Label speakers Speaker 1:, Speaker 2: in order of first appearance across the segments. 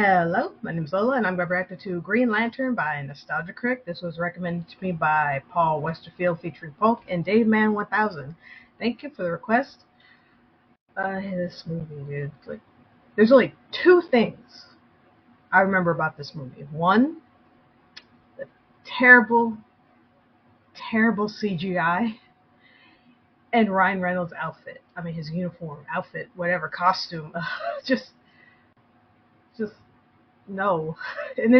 Speaker 1: Hello, my name is Lola, and I'm going to react to Green Lantern by Nostalgia Critic. This was recommended to me by Paul Westerfield featuring Polk and Daveman 1000. Thank you for the request. This movie, dude. There's only two things I remember about this movie. One, the terrible, terrible CGI, and Ryan Reynolds' outfit. I mean, his uniform, outfit, whatever, costume. Just no. And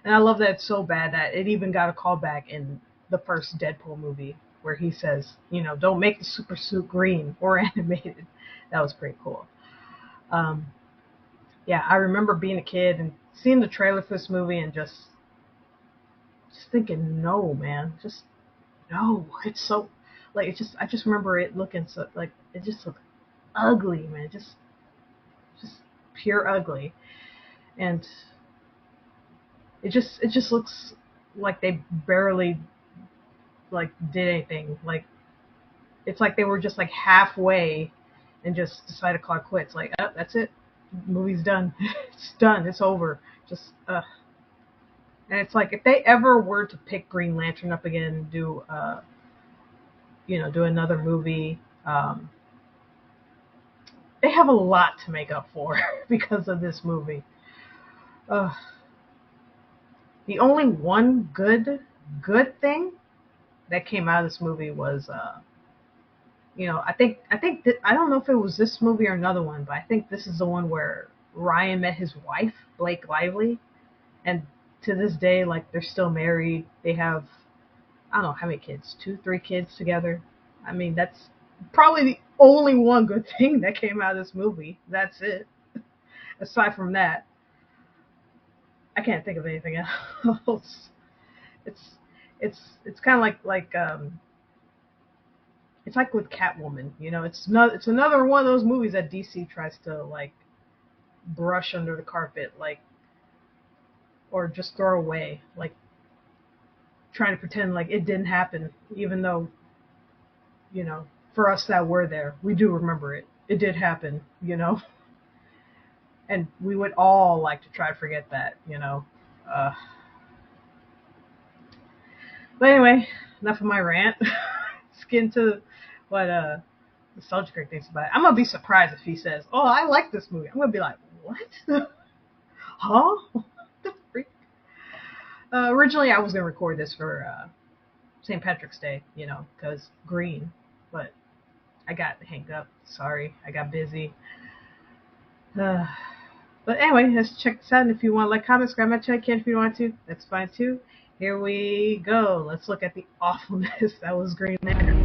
Speaker 1: I love that it's so bad that it even got a callback in the first Deadpool movie where he says, don't make the super suit green or animated. That was pretty cool. Yeah, I remember being a kid and seeing the trailer for this movie and just thinking, no, man, just no. It's so I just remember it looking so it just looked ugly, man, just pure ugly. And it just looks like they barely did anything. It's like they were just halfway and just decided to call it quits. Oh, that's it. The movie's done. It's done. It's over. Just and it's like if they ever were to pick Green Lantern up again and do do another movie, they have a lot to make up for because of this movie. The only one good thing that came out of this movie was, I think that, I don't know if it was this movie or another one, but I think this is the one where Ryan met his wife, Blake Lively, and to this day, they're still married. They have, I don't know how many kids, 2, 3 kids together. I mean, that's probably the only one good thing that came out of this movie. That's it. Aside from that, I can't think of anything else. It's kind of it's like with Catwoman, it's another one of those movies that DC tries to brush under the carpet, or just throw away, trying to pretend like it didn't happen, even though, for us that were there, we do remember it. It did happen, and we would all like to try to forget that, But anyway, enough of my rant. Let's get into what Nostalgia Critic thinks about it. I'm gonna be surprised if he says, "Oh, I like this movie." I'm gonna be like, "What? Huh? What the freak?" Originally, I was gonna record this for St. Patrick's Day, because green, but I got hanged up. Sorry, I got busy. But anyway, let's check this out. And if you want to comment, subscribe my channel, if you want to. That's fine too. Here we go. Let's look at the awfulness that was Green Lantern.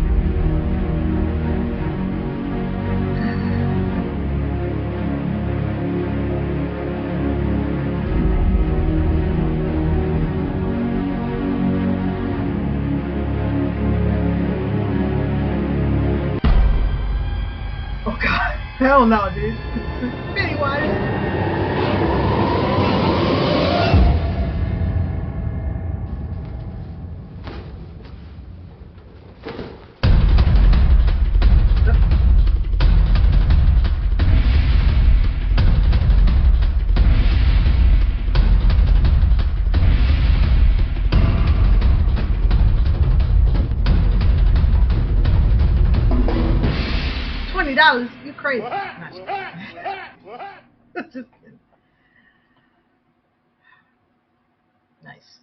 Speaker 1: Oh God, hell no, dude. Pennywise. $20, you crazy. Just nice.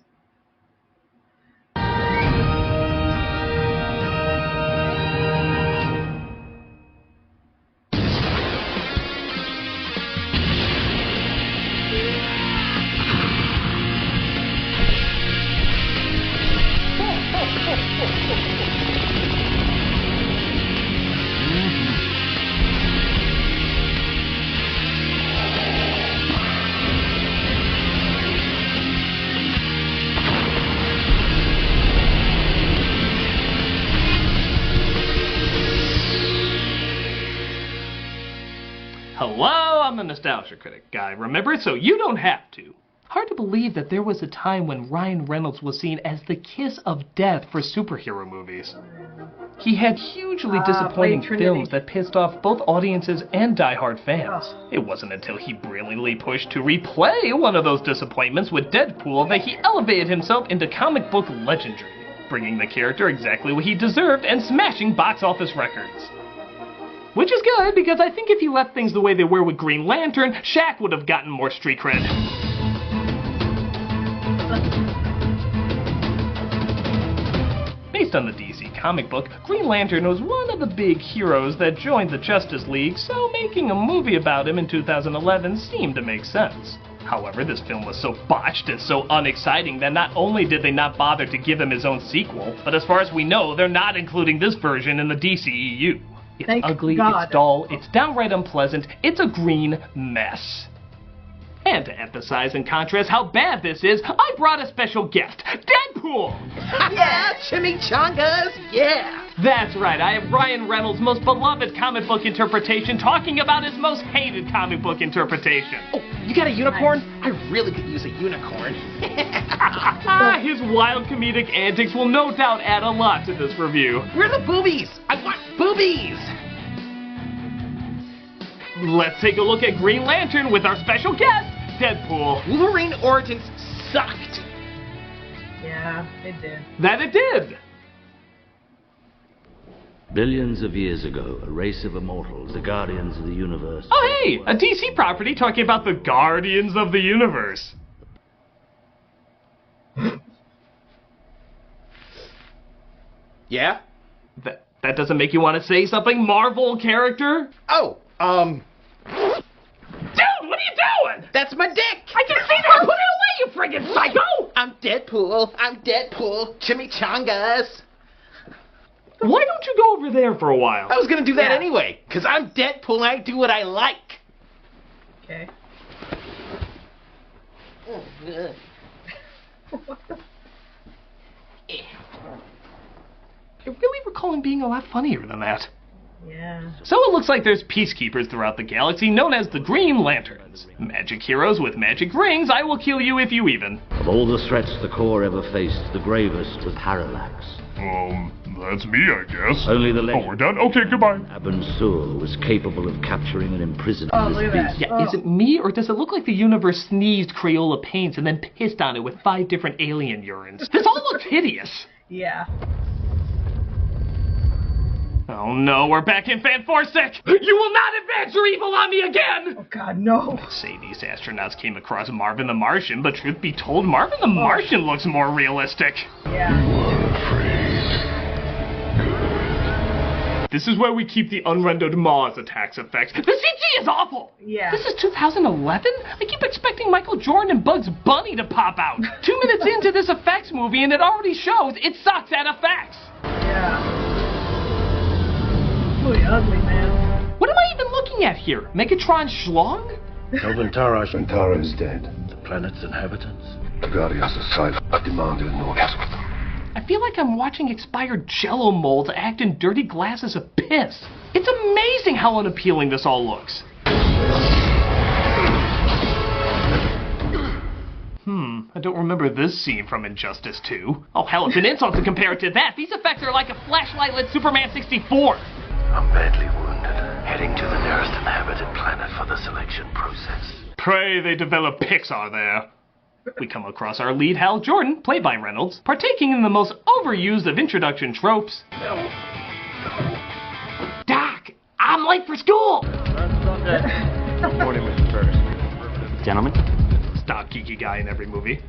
Speaker 2: Hello, I'm the Nostalgia Critic guy. Remember it so you don't have to. hard to believe that there was a time when Ryan Reynolds was seen as the kiss of death for superhero movies. He had hugely disappointing films that pissed off both audiences and die-hard fans. It wasn't until he brilliantly pushed to replay one of those disappointments with Deadpool that he elevated himself into comic book legendary, bringing the character exactly what he deserved and smashing box office records. Which is good, because I think if he left things the way they were with Green Lantern, Shaq would have gotten more street cred. Based on the DC comic book, Green Lantern was one of the big heroes that joined the Justice League, so making a movie about him in 2011 seemed to make sense. However, this film was so botched and so unexciting that not only did they not bother to give him his own sequel, but as far as we know, they're not including this version in the DCEU. It's ugly, it's dull, it's downright unpleasant, it's a green mess. And to emphasize and contrast how bad this is, I brought a special guest, Deadpool!
Speaker 3: Yeah, chimichangas, yeah!
Speaker 2: That's right, I have Ryan Reynolds' most beloved comic book interpretation talking about his most hated comic book interpretation.
Speaker 3: Oh, you got a unicorn? I really could use a unicorn.
Speaker 2: His wild comedic antics will no doubt add a lot to this review.
Speaker 3: Where are the boobies? I want boobies!
Speaker 2: Let's take a look at Green Lantern with our special guest, Deadpool.
Speaker 3: Wolverine Origins sucked.
Speaker 1: Yeah, it did.
Speaker 2: That it did.
Speaker 4: Billions of years ago, a race of immortals, the Guardians of the Universe.
Speaker 2: Oh hey, a DC property talking about the Guardians of the Universe.
Speaker 3: Yeah?
Speaker 2: That doesn't make you want to say something, Marvel character?
Speaker 3: Oh,
Speaker 2: Dude, what are you doing?
Speaker 3: that's my dick!
Speaker 2: I can see that! Put it away, you friggin' psycho!
Speaker 3: I'm Deadpool, chimichangas.
Speaker 2: Why don't you go over there for a while?
Speaker 3: I was gonna do that anyway, because I'm Deadpool and I do what I like.
Speaker 1: Okay.
Speaker 2: I really recall him being a lot funnier than that.
Speaker 1: Yeah.
Speaker 2: So it looks like there's peacekeepers throughout the galaxy known as the Green Lanterns. Magic heroes with magic rings, I will kill you if you even.
Speaker 4: Of all the threats the Corps ever faced, the gravest was Parallax.
Speaker 5: That's me, I guess.
Speaker 4: Only the
Speaker 5: Oh, we're done? Okay, goodbye.
Speaker 4: Abin Sur was capable of capturing and imprisoning
Speaker 1: look
Speaker 4: this
Speaker 1: at that.
Speaker 4: beast.
Speaker 2: Yeah, is it me, or does it look like the universe sneezed Crayola paints and then pissed on it with 5 different alien urines? This all looks hideous!
Speaker 1: Yeah.
Speaker 2: Oh no, we're back in Fan 4-6! You will not advance your evil on me again!
Speaker 1: Oh god, no.
Speaker 2: Say these astronauts came across Marvin the Martian, but truth be told, Marvin the Martian looks more realistic.
Speaker 1: Yeah.
Speaker 2: This is where we keep the unrendered Mars attacks effects. The CG is awful!
Speaker 1: Yeah.
Speaker 2: This is 2011? I keep expecting Michael Jordan and Bugs Bunny to pop out. 2 minutes into this effects movie and it already shows it sucks at effects.
Speaker 1: Yeah. Really ugly, man.
Speaker 2: What am I even looking at here? Megatron Schlong?
Speaker 6: Vantara is dead.
Speaker 4: The planet's inhabitants.
Speaker 6: The Guardians of Cypher have demanded no peace with them.
Speaker 2: I feel like I'm watching expired Jell-O molds act in dirty glasses of piss. It's amazing how unappealing this all looks. I don't remember this scene from Injustice 2. Oh hell, it's an insult to compare it to that. These effects are like a flashlight lit Superman 64.
Speaker 4: I'm badly wounded, heading to the nearest inhabited planet for the selection process.
Speaker 2: Pray they develop Pixar there. We come across our lead, Hal Jordan, played by Reynolds, partaking in the most overused of introduction tropes. Doc, I'm late for school!
Speaker 5: Good morning, Mr. Ferguson.
Speaker 4: Gentlemen?
Speaker 2: Stock geeky guy in every movie.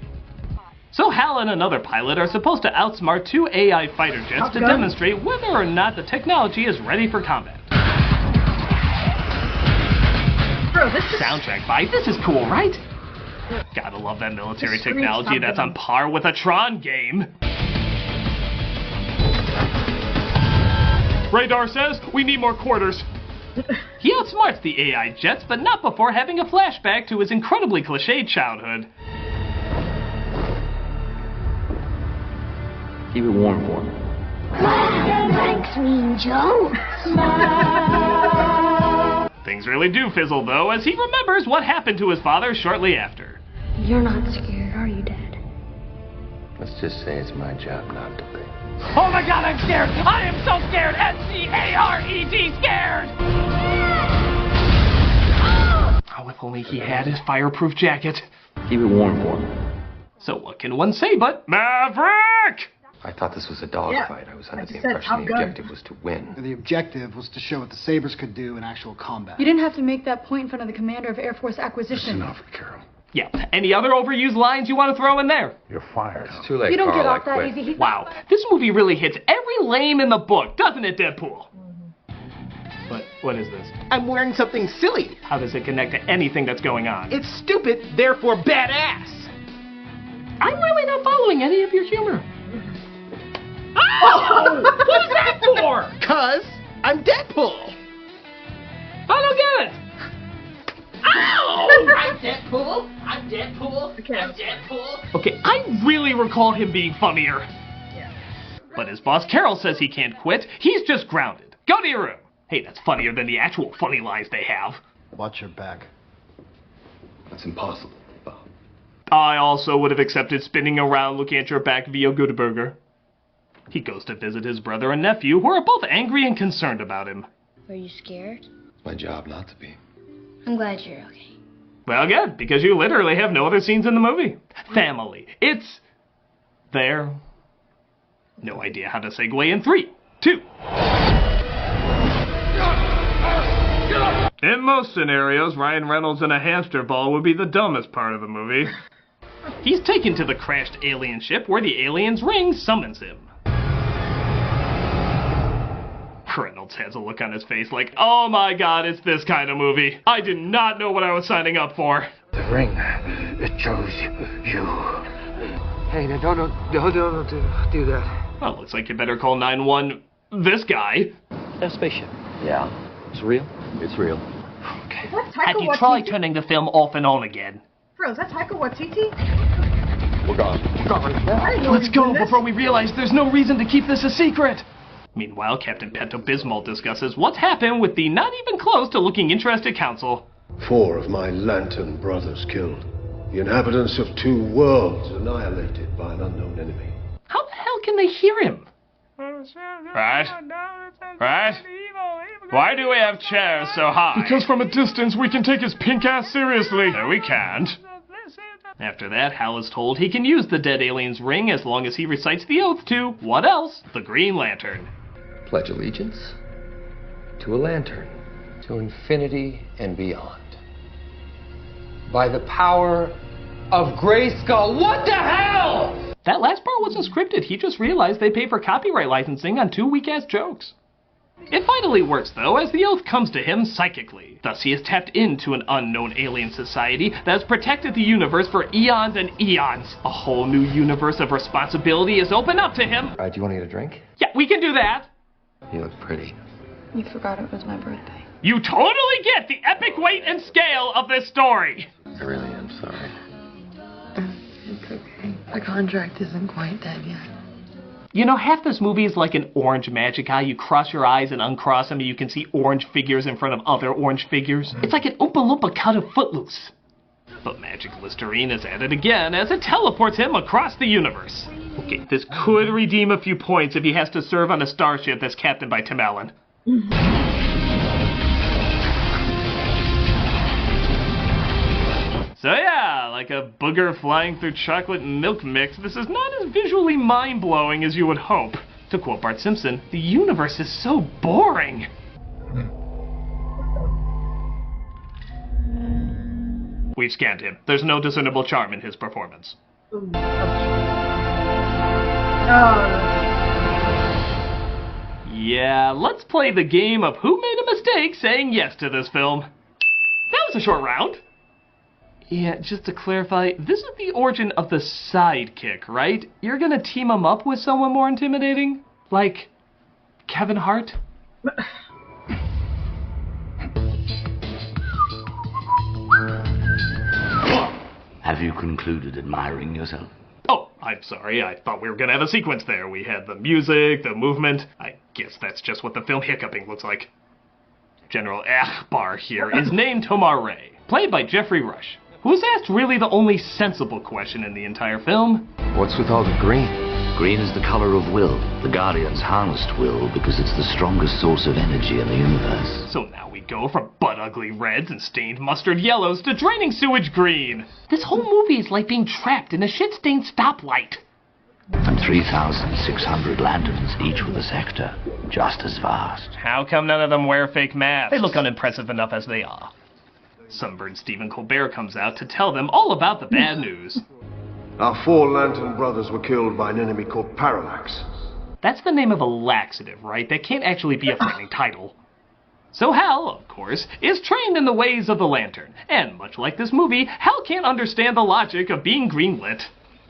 Speaker 2: So Hal and another pilot are supposed to outsmart 2 AI fighter jets to demonstrate whether or not the technology is ready for combat.
Speaker 1: Bro, this is...
Speaker 2: Soundtrack by, this is cool, right? Gotta love that military technology that's on par with a Tron game. Radar says we need more quarters. He outsmarts the AI jets, but not before having a flashback to his incredibly cliched childhood.
Speaker 4: Keep it warm for me.
Speaker 7: Thanks, Mean Joe.
Speaker 2: Things really do fizzle, though, as he remembers what happened to his father shortly after.
Speaker 7: You're not scared, are you, Dad?
Speaker 4: Let's just say it's my job not to be.
Speaker 2: Oh my god, I'm scared! I am so scared! S-C-A-R-E-D, scared! Oh, if only he had his fireproof jacket.
Speaker 4: Keep it warm for him.
Speaker 2: So what can one say but Maverick?
Speaker 4: I thought this was a dogfight. I was under the impression the objective was to win.
Speaker 8: The objective was to show what the Sabres could do in actual combat.
Speaker 9: You didn't have to make that point in front of the commander of Air Force Acquisition.
Speaker 6: That's enough, Carol.
Speaker 2: Yeah, any other overused lines you want to throw in there?
Speaker 6: You're fired.
Speaker 4: It's too late,
Speaker 9: You don't
Speaker 4: Carl.
Speaker 9: get off
Speaker 4: I
Speaker 9: that
Speaker 4: quit.
Speaker 9: easy.
Speaker 2: Wow, this movie really hits every lame in the book, doesn't it, Deadpool? What is this?
Speaker 3: I'm wearing something silly.
Speaker 2: How does it connect to anything that's going on?
Speaker 3: It's stupid, therefore badass.
Speaker 2: I'm really not following any of your humor. Oh! What is that for?
Speaker 3: 'Cause I'm Deadpool.
Speaker 2: I don't get it.
Speaker 3: Oh! I'm Deadpool. I'm Deadpool.
Speaker 1: Okay.
Speaker 3: I'm Deadpool.
Speaker 2: Okay, I really recall him being funnier.
Speaker 1: Yeah.
Speaker 2: But his boss Carol says he can't quit. He's just grounded. Go to your room. Hey, that's funnier than the actual funny lines they have.
Speaker 8: Watch your back.
Speaker 6: That's impossible, Bob.
Speaker 2: I also would have accepted spinning around looking at your back via Goodburger. He goes to visit his brother and nephew, who are both angry and concerned about him.
Speaker 7: Were you scared?
Speaker 6: It's my job not to be.
Speaker 7: I'm glad you're okay.
Speaker 2: Well, good, because you literally have no other scenes in the movie. Family. It's there. No idea how to segue in 3, 2. In most scenarios, Ryan Reynolds in a hamster ball would be the dumbest part of the movie. He's taken to the crashed alien ship where the alien's ring summons him. Reynolds has a look on his face like, oh my god, it's this kind of movie. I did not know what I was signing up for.
Speaker 6: The ring, it chose you.
Speaker 4: Hey, now don't do that.
Speaker 2: Well, looks like you better call 911 this guy.
Speaker 5: That spaceship.
Speaker 4: Yeah.
Speaker 5: It's real?
Speaker 4: It's real.
Speaker 2: Okay.
Speaker 1: Is that Taika
Speaker 2: Have you
Speaker 1: Waititi?
Speaker 2: tried turning the film off and on again?
Speaker 1: Bro, is that Taika Waititi?
Speaker 4: We're gone.
Speaker 1: I didn't know
Speaker 2: Let's
Speaker 1: he
Speaker 2: go
Speaker 1: did this.
Speaker 2: before we realize there's no reason to keep this a secret. Meanwhile, Captain Pepto-Bismol discusses what's happened with the not even close to looking interested council.
Speaker 6: 4 of my lantern brothers killed. The inhabitants of 2 worlds annihilated by an unknown enemy.
Speaker 2: How the hell can they hear him? Right? Right? Why do we have chairs so high?
Speaker 5: Because from a distance we can take his pink ass seriously.
Speaker 2: No, we can't. After that, Hal is told he can use the dead alien's ring as long as he recites the oath to, what else? The Green Lantern.
Speaker 4: Pledge allegiance to a lantern, to infinity and beyond. By the power of Grayskull. What the hell?
Speaker 2: That last part wasn't scripted. He just realized they pay for copyright licensing on 2 weak-ass jokes. It finally works, though, as the oath comes to him psychically. Thus, he has tapped into an unknown alien society that has protected the universe for eons and eons. A whole new universe of responsibility is opened up to him.
Speaker 4: All right, do you want to get a drink?
Speaker 2: Yeah, we can do that.
Speaker 4: You look pretty.
Speaker 9: You forgot it was my birthday.
Speaker 2: You totally get the epic weight and scale of this story.
Speaker 4: I really am sorry.
Speaker 9: It's okay. The contract isn't quite dead yet.
Speaker 2: You know, half this movie is like an orange magic eye. You cross your eyes and uncross them and you can see orange figures in front of other orange figures. It's like an Oompa Loompa cut of Footloose. But magic Listerine is at it again as it teleports him across the universe. Okay, this could redeem a few points if he has to serve on a starship that's captained by Tim Allen. So yeah, like a booger flying through chocolate and milk mix, this is not as visually mind-blowing as you would hope. To quote Bart Simpson, the universe is so boring. We've scanned him. There's no discernible charm in his performance. Yeah, let's play the game of who made a mistake saying yes to this film. That was a short round. Yeah, just to clarify, this is the origin of the sidekick, right? You're gonna team him up with someone more intimidating? Like Kevin Hart?
Speaker 10: Have you concluded admiring yourself?
Speaker 2: Oh, I'm sorry, I thought we were gonna have a sequence there. We had the music, the movement. I guess that's just what the film hiccuping looks like. General Akbar here is named Tomar Ray, played by Jeffrey Rush, who's asked really the only sensible question in the entire film.
Speaker 4: What's with all the green?
Speaker 10: Green is the color of will. The Guardians harnessed will because it's the strongest source of energy in the universe.
Speaker 2: So now we go from butt-ugly reds and stained mustard yellows to draining sewage green. This whole movie is like being trapped in a shit-stained stoplight.
Speaker 10: And 3,600 lanterns, each with a sector, just as vast.
Speaker 2: How come none of them wear fake masks? They look unimpressive enough as they are. Sunburned Stephen Colbert comes out to tell them all about the bad news.
Speaker 6: Our 4 Lantern brothers were killed by an enemy called Parallax.
Speaker 2: That's the name of a laxative, right? That can't actually be a frightening title. So Hal, of course, is trained in the ways of the Lantern. And much like this movie, Hal can't understand the logic of being greenlit.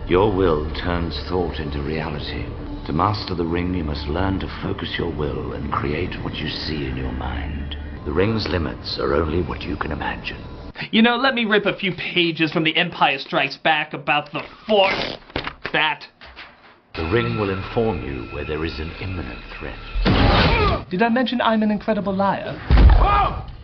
Speaker 10: Your will turns thought into reality. To master the ring, you must learn to focus your will and create what you see in your mind. The ring's limits are only what you can imagine.
Speaker 2: You know, let me rip a few pages from The Empire Strikes Back about the Force. That.
Speaker 10: The ring will inform you where there is an imminent threat.
Speaker 2: Did I mention I'm an incredible liar?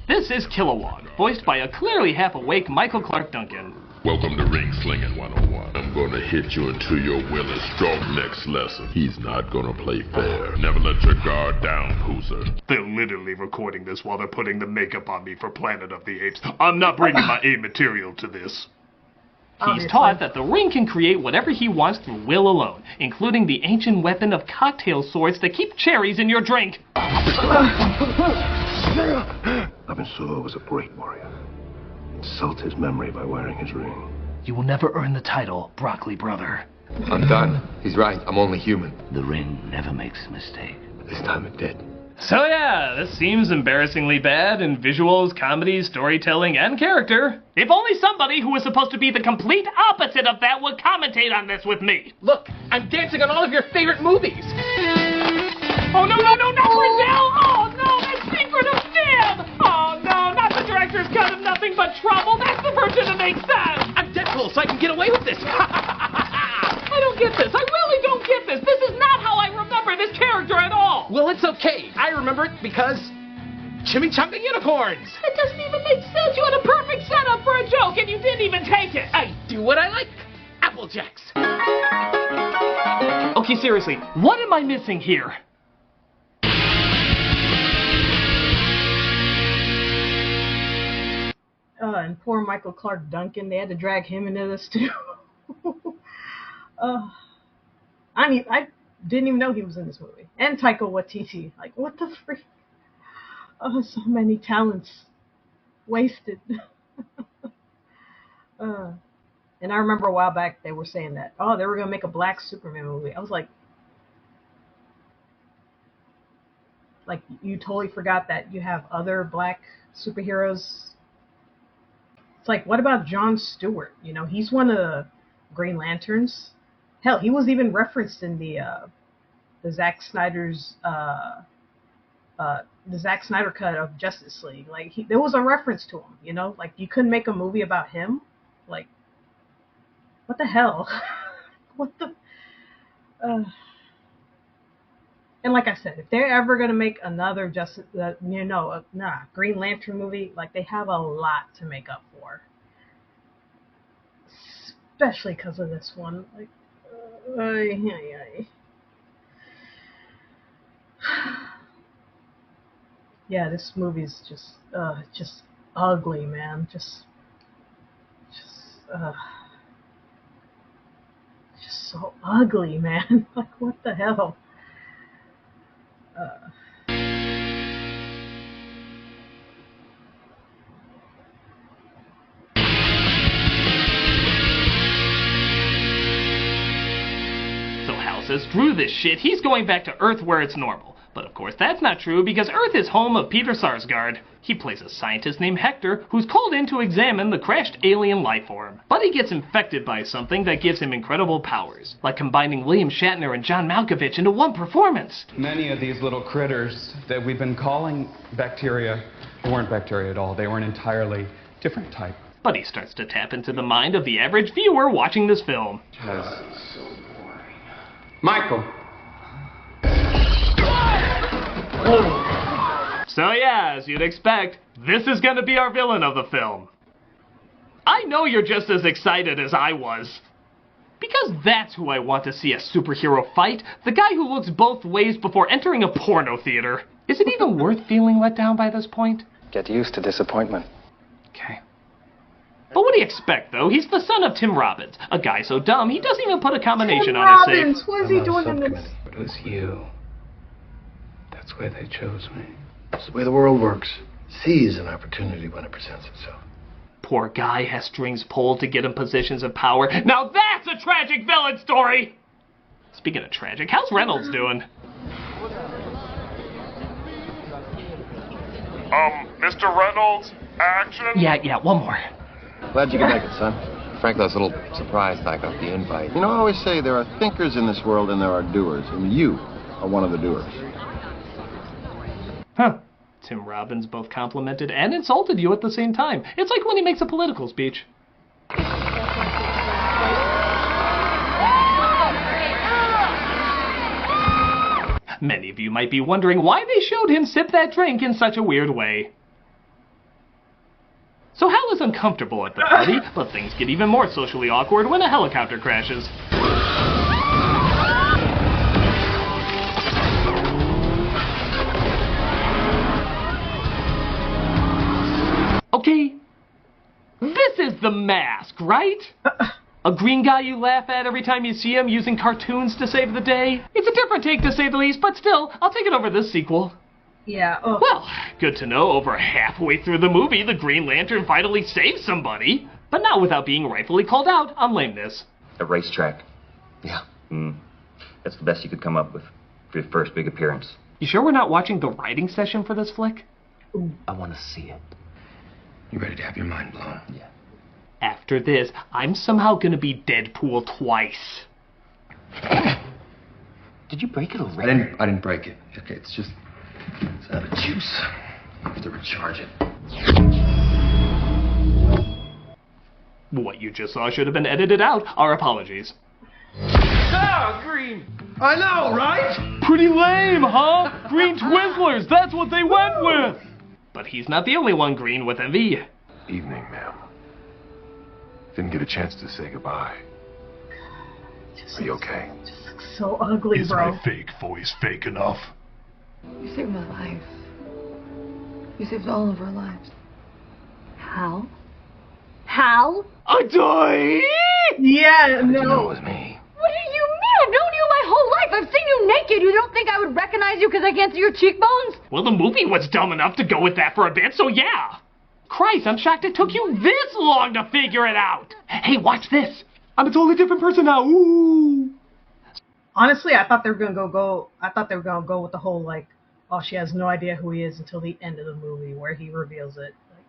Speaker 2: This is Kilowog, voiced by a clearly half-awake Michael Clark Duncan.
Speaker 11: Welcome to Ring Slinging 101. I'm gonna hit you until your will is strong next lesson. He's not gonna play fair. Never let your guard down, Poozer. They're literally recording this while they're putting the makeup on me for Planet of the Apes. I'm not bringing my A material to this.
Speaker 2: He's taught that the ring can create whatever he wants through will alone, including the ancient weapon of cocktail swords that keep cherries in your drink.
Speaker 6: Abin was a great warrior. Insult his memory by wearing his ring.
Speaker 2: You will never earn the title, Broccoli Brother.
Speaker 4: I'm done. He's right. I'm only human.
Speaker 10: The ring never makes a mistake.
Speaker 6: This time it did.
Speaker 2: So yeah, this seems embarrassingly bad in visuals, comedy, storytelling, and character. If only somebody who was supposed to be the complete opposite of that would commentate on this with me.
Speaker 3: Look, I'm dancing on all of your favorite movies.
Speaker 2: Oh no, Brazil! Oh no, that secret of Jim! Oh no, not the director's cut of Nothing But Trouble. That's the version that makes sense.
Speaker 3: I'm Deadpool, so I can get away with this.
Speaker 2: I don't get this. I really don't get this. This is not how I remember this character at all.
Speaker 3: Well, it's okay. I remember it because chimichanga unicorns.
Speaker 2: It doesn't even make sense. You had a perfect setup for a joke and you didn't even take it.
Speaker 3: I do what I like. Apple Jacks.
Speaker 2: Okay, seriously, what am I missing here?
Speaker 1: And poor Michael Clark Duncan, they had to drag him into this too. I didn't even know he was in this movie. And Taika Waititi. Like, what the freak? Oh, so many talents wasted. And I remember a while back they were saying that, oh, they were going to make a black Superman movie. I was like, you totally forgot that you have other black superheroes. It's like, what about Jon Stewart? You know, he's one of the Green Lanterns. Hell, he was even referenced in the Zack Snyder's the Zack Snyder cut of Justice League. Like, there was a reference to him. You know, like you couldn't make a movie about him. Like, what the hell? What the? And like I said, if they're ever gonna make another Green Lantern movie, like they have a lot to make up for, especially because of this one. Like, yeah, this movie's just ugly, man. Just so ugly, man. Like, what the hell?
Speaker 2: So Hal says, screw this shit, he's going back to Earth where it's normal. But of course that's not true, because Earth is home of Peter Sarsgaard. He plays a scientist named Hector, who's called in to examine the crashed alien life form. But he gets infected by something that gives him incredible powers, like combining William Shatner and John Malkovich into one performance.
Speaker 12: Many of these little critters that we've been calling bacteria weren't bacteria at all. They were an entirely different type.
Speaker 2: But he starts to tap into the mind of the average viewer watching this film.
Speaker 12: Michael.
Speaker 2: So yeah, as you'd expect, this is gonna be our villain of the film. I know you're just as excited as I was. Because that's who I want to see a superhero fight, the guy who looks both ways before entering a porno theater. Is it even worth feeling let down by this point?
Speaker 13: Get used to disappointment.
Speaker 2: Okay. But what do you expect, though? He's the son of Tim Robbins, a guy so dumb he doesn't even put a combination on his safe.
Speaker 1: What is he doing in this?
Speaker 13: But it was you. That's why they chose me.
Speaker 6: It's the way the world works. Seize an opportunity when it presents itself.
Speaker 2: Poor guy has strings pulled to get him positions of power. Now that's a tragic villain story! Speaking of tragic, how's Reynolds doing?
Speaker 11: Mr. Reynolds, action?
Speaker 2: Yeah, one more.
Speaker 14: Glad you could make it, son. Frankly, I was a little surprised I got the invite. You know, I always say there are thinkers in this world and there are doers, and you are one of the doers.
Speaker 2: Huh. Tim Robbins both complimented and insulted you at the same time. It's like when he makes a political speech. Many of you might be wondering why they showed him sip that drink in such a weird way. So Hal is uncomfortable at the party, but things get even more socially awkward when a helicopter crashes. Okay, this is The Mask, right? A green guy you laugh at every time you see him using cartoons to save the day? It's a different take to say the least, but still, I'll take it over this sequel.
Speaker 1: Yeah.
Speaker 2: Well, good to know over halfway through the movie, the Green Lantern finally saves somebody, but not without being rightfully called out on lameness.
Speaker 15: A racetrack.
Speaker 14: Yeah.
Speaker 15: That's the best you could come up with for your first big appearance.
Speaker 2: You sure we're not watching the writing session for this flick?
Speaker 15: I want to see it.
Speaker 14: You ready to have your mind blown?
Speaker 15: Yeah.
Speaker 2: After this, I'm somehow gonna be Deadpool twice.
Speaker 15: Did you break it already?
Speaker 14: I didn't break it. Okay, it's out of juice. I have to recharge it.
Speaker 2: What you just saw should have been edited out. Our apologies.
Speaker 3: Ah, green!
Speaker 6: I know, right?
Speaker 5: Pretty lame, huh? Green Twizzlers, that's what they went with!
Speaker 2: But he's not the only one green with a V.
Speaker 11: Evening, ma'am. Didn't get a chance to say goodbye. Are you okay?
Speaker 1: Just looks so ugly,
Speaker 11: Is
Speaker 1: bro.
Speaker 11: my fake voice fake enough?
Speaker 9: You saved my life. You saved all of our lives.
Speaker 7: How? How?
Speaker 2: I died?
Speaker 1: Yeah, no.
Speaker 14: You know it was me.
Speaker 7: What do you mean? I've known you my whole life. I've seen you naked. You don't think I would recognize you because I can't see your cheekbones?
Speaker 2: Well, the movie was dumb enough to go with that for a bit, so yeah. Christ, I'm shocked it took you this long to figure it out. Hey, watch this. I'm a totally different person now. Ooh.
Speaker 1: Honestly, I thought they were gonna go. I thought they were gonna go with the whole like, oh, she has no idea who he is until the end of the movie where he reveals it. Like,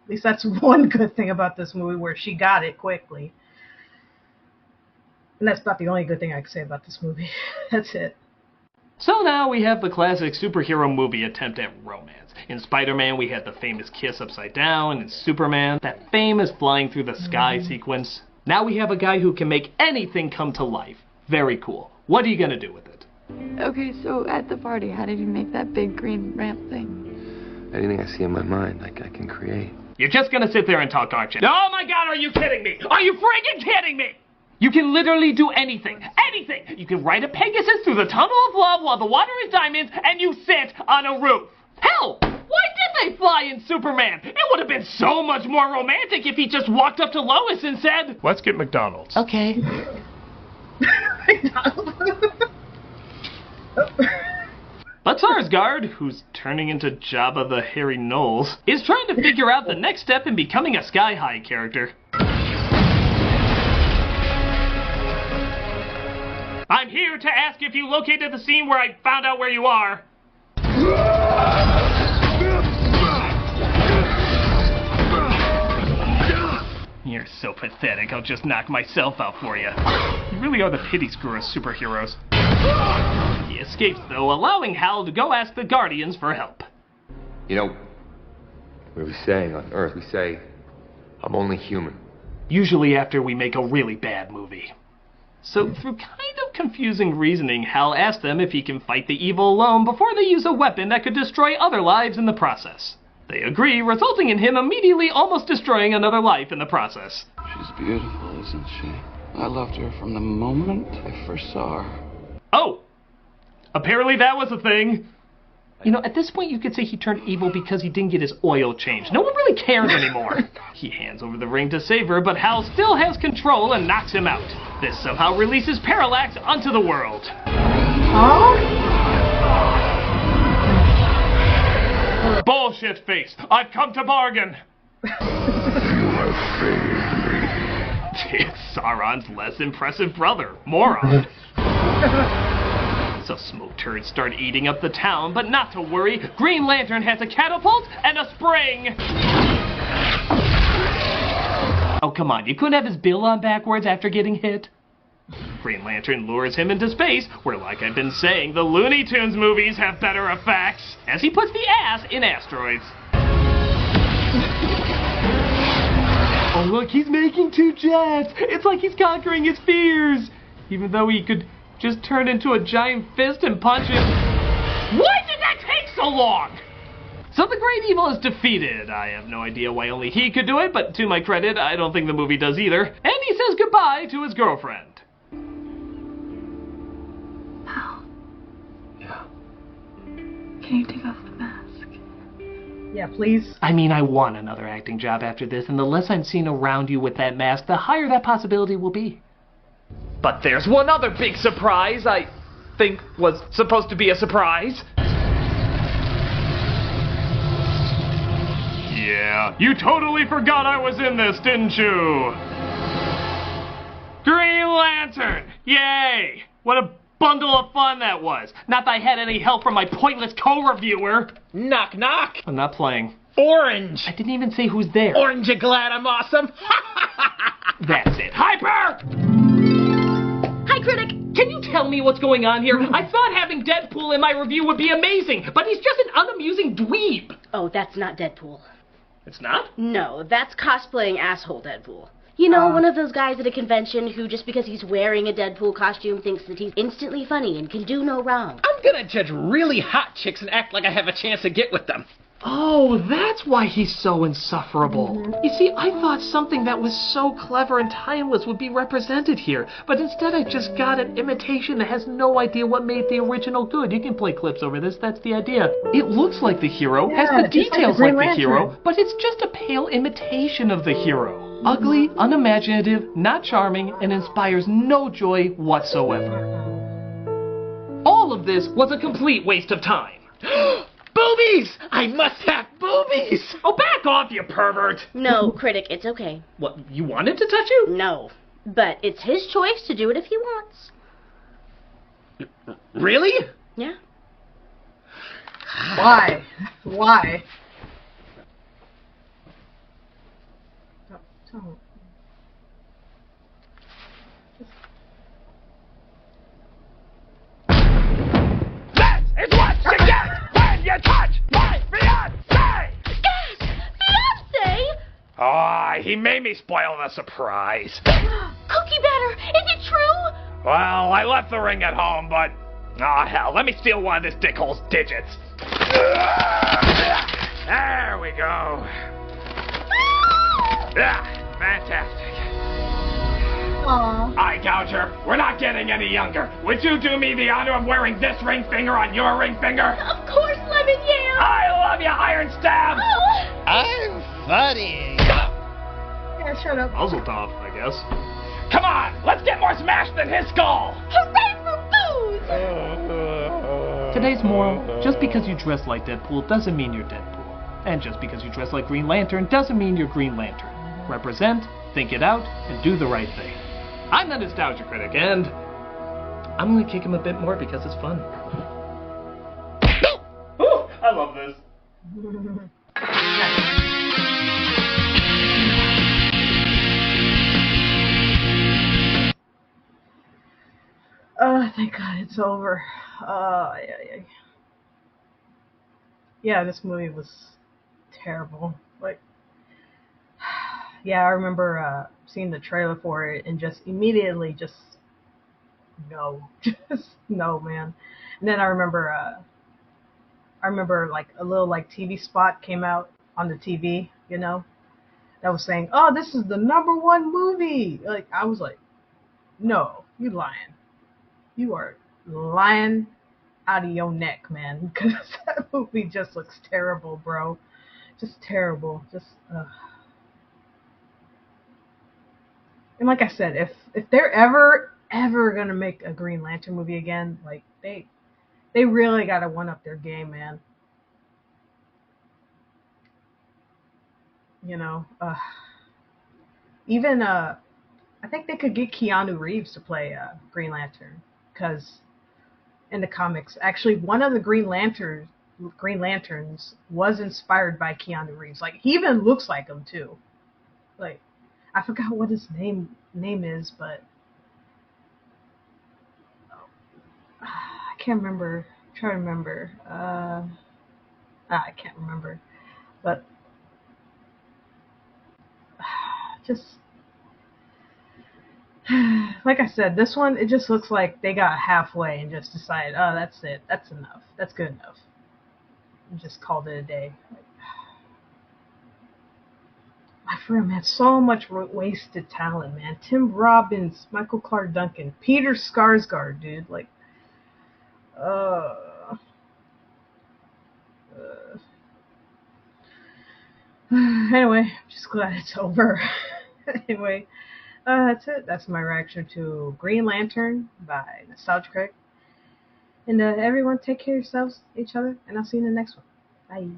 Speaker 1: at least that's one good thing about this movie, where she got it quickly. And that's about the only good thing I can say about this movie. That's it.
Speaker 2: So now we have the classic superhero movie attempt at romance. In Spider-Man, we had the famous kiss upside down. In Superman, that famous flying through the sky sequence. Now we have a guy who can make anything come to life. Very cool. What are you gonna do with it?
Speaker 9: Okay, so at the party, how did you make that big green ramp thing?
Speaker 14: Anything I see in my mind, I can create.
Speaker 2: You're just gonna sit there and talk, aren't you? Oh my god, are you kidding me? Are you friggin' kidding me? You can literally do anything. Anything! You can ride a Pegasus through the tunnel of love while the water is diamonds and you sit on a roof. Hell, why did they fly in Superman? It would have been so much more romantic if he just walked up to Lois and said,
Speaker 5: Let's get McDonald's.
Speaker 2: Okay. But Sarsgaard, who's turning into Jabba the Hairy Knowles, is trying to figure out the next step in becoming a Sky High character. I'm here to ask if you located the scene where I found out where you are. You're so pathetic, I'll just knock myself out for you. You really are the pity screw of superheroes. He escapes, though, allowing Hal to go ask the Guardians for help.
Speaker 14: You know, what do we say on Earth? We say, I'm only human.
Speaker 2: Usually after we make a really bad movie. So, through kind of confusing reasoning, Hal asks them if he can fight the evil alone before they use a weapon that could destroy other lives in the process. They agree, resulting in him immediately almost destroying another life in the process.
Speaker 16: She's beautiful, isn't she? I loved her from the moment I first saw her.
Speaker 2: Oh! Apparently that was a thing. You know, at this point you could say he turned evil because he didn't get his oil changed. No one really cares anymore. He hands over the ring to save her, but Hal still has control and knocks him out. This somehow releases Parallax onto the world.
Speaker 1: Huh?
Speaker 5: Bullshit face! I've come to bargain!
Speaker 2: It's Sauron's less impressive brother, Moron. So smoke turds start eating up the town, but not to worry, Green Lantern has a catapult and a spring! Oh, come on, you couldn't have his bill on backwards after getting hit? Green Lantern lures him into space, where, like I've been saying, the Looney Tunes movies have better effects, as he puts the ass in asteroids. Oh, look, he's making two jets! It's like he's conquering his fears! Even though he could just turn into a giant fist and punch him. Why did that take so long? So the great evil is defeated. I have no idea why only he could do it, but to my credit, I don't think the movie does either. And he says goodbye to his girlfriend.
Speaker 9: Hal.
Speaker 4: Yeah.
Speaker 9: Can you take off the mask?
Speaker 1: Yeah, please.
Speaker 2: I mean, I want another acting job after this, and the less I'm seen around you with that mask, the higher that possibility will be. But there's one other big surprise I think was supposed to be a surprise.
Speaker 5: Yeah, you totally forgot I was in this, didn't you? Green Lantern! Yay!
Speaker 2: What a bundle of fun that was. Not that I had any help from my pointless co-reviewer.
Speaker 3: Knock, knock.
Speaker 2: I'm not playing.
Speaker 3: Orange.
Speaker 2: I didn't even say who's there.
Speaker 3: Orange, you glad I'm awesome?
Speaker 2: That's it. Hyper!
Speaker 7: Hi, Critic.
Speaker 2: Can you tell me what's going on here? I thought having Deadpool in my review would be amazing, but he's just an unamusing dweeb.
Speaker 7: Oh, that's not Deadpool.
Speaker 2: It's not?
Speaker 7: No, that's cosplaying asshole Deadpool. You know, one of those guys at a convention who, just because he's wearing a Deadpool costume, thinks that he's instantly funny and can do no wrong.
Speaker 3: I'm gonna judge really hot chicks and act like I have a chance to get with them.
Speaker 2: Oh, that's why he's so insufferable. You see, I thought something that was so clever and timeless would be represented here, but instead I just got an imitation that has no idea what made the original good. You can play clips over this, that's the idea. It looks like the hero, has the details like the hero, but it's just a pale imitation of the hero. Ugly, unimaginative, not charming, and inspires no joy whatsoever. All of this was a complete waste of time.
Speaker 3: Boobies! I must have boobies!
Speaker 2: Oh, back off, you pervert!
Speaker 7: No, Critic, it's okay.
Speaker 2: What, you wanted to touch you?
Speaker 7: No, but it's his choice to do it if he wants.
Speaker 3: Really?
Speaker 7: Yeah.
Speaker 1: Why? Why? Don't.
Speaker 3: This is what you get when you touch my fiancé!
Speaker 7: Yes! Fiancé?
Speaker 3: Oh, he made me spoil the surprise.
Speaker 7: Cookie batter! Is it true?
Speaker 3: Well, I left the ring at home, but... Oh, hell, let me steal one of this dickhole's digits. There we go. Fantastic.
Speaker 1: Aww.
Speaker 3: Eye gouger, we're not getting any younger. Would you do me the honor of wearing this ring finger on your ring finger?
Speaker 7: Of course, Lemon Yam!
Speaker 3: I love you, Iron Stab!
Speaker 7: Oh.
Speaker 3: I'm funny.
Speaker 1: Yeah, shut up.
Speaker 2: Muzzle top, I guess.
Speaker 3: Come on, let's get more smash than his skull!
Speaker 7: Hooray for booze!
Speaker 2: Today's moral, just because you dress like Deadpool doesn't mean you're Deadpool. And just because you dress like Green Lantern doesn't mean you're Green Lantern. Represent, think it out, and do the right thing. I'm the Nostalgia Critic, and I'm gonna kick him a bit more because it's fun. Ooh, I love this.
Speaker 1: Oh, thank God it's over. Yeah, this movie was terrible. Like, yeah, I remember seeing the trailer for it and just immediately just no, man. And then I remember like a little like TV spot came out on the TV, you know, that was saying, "Oh, this is the #1 movie." Like, I was like, "No, you lying. You are lying out of your neck, man." Because that movie just looks terrible, bro. Just terrible. Just. And like I said, if they're ever gonna make a Green Lantern movie again, like they really gotta one up their game, man. You know, even I think they could get Keanu Reeves to play Green Lantern, because in the comics, actually one of the Green Lanterns was inspired by Keanu Reeves. Like, he even looks like him too. Like, I forgot what his name is, but I can't remember. I'm trying to remember. I can't remember. But just like I said, this one, it just looks like they got halfway and just decided, oh, that's it. That's enough. That's good enough. And just called it a day. My friend, man, so much wasted talent, man. Tim Robbins, Michael Clark Duncan, Peter Skarsgård, dude. Like, anyway, I'm just glad it's over. Anyway, that's it. That's my reaction to Green Lantern by Nostalgia Critic. And everyone, take care of yourselves, each other, and I'll see you in the next one. Bye.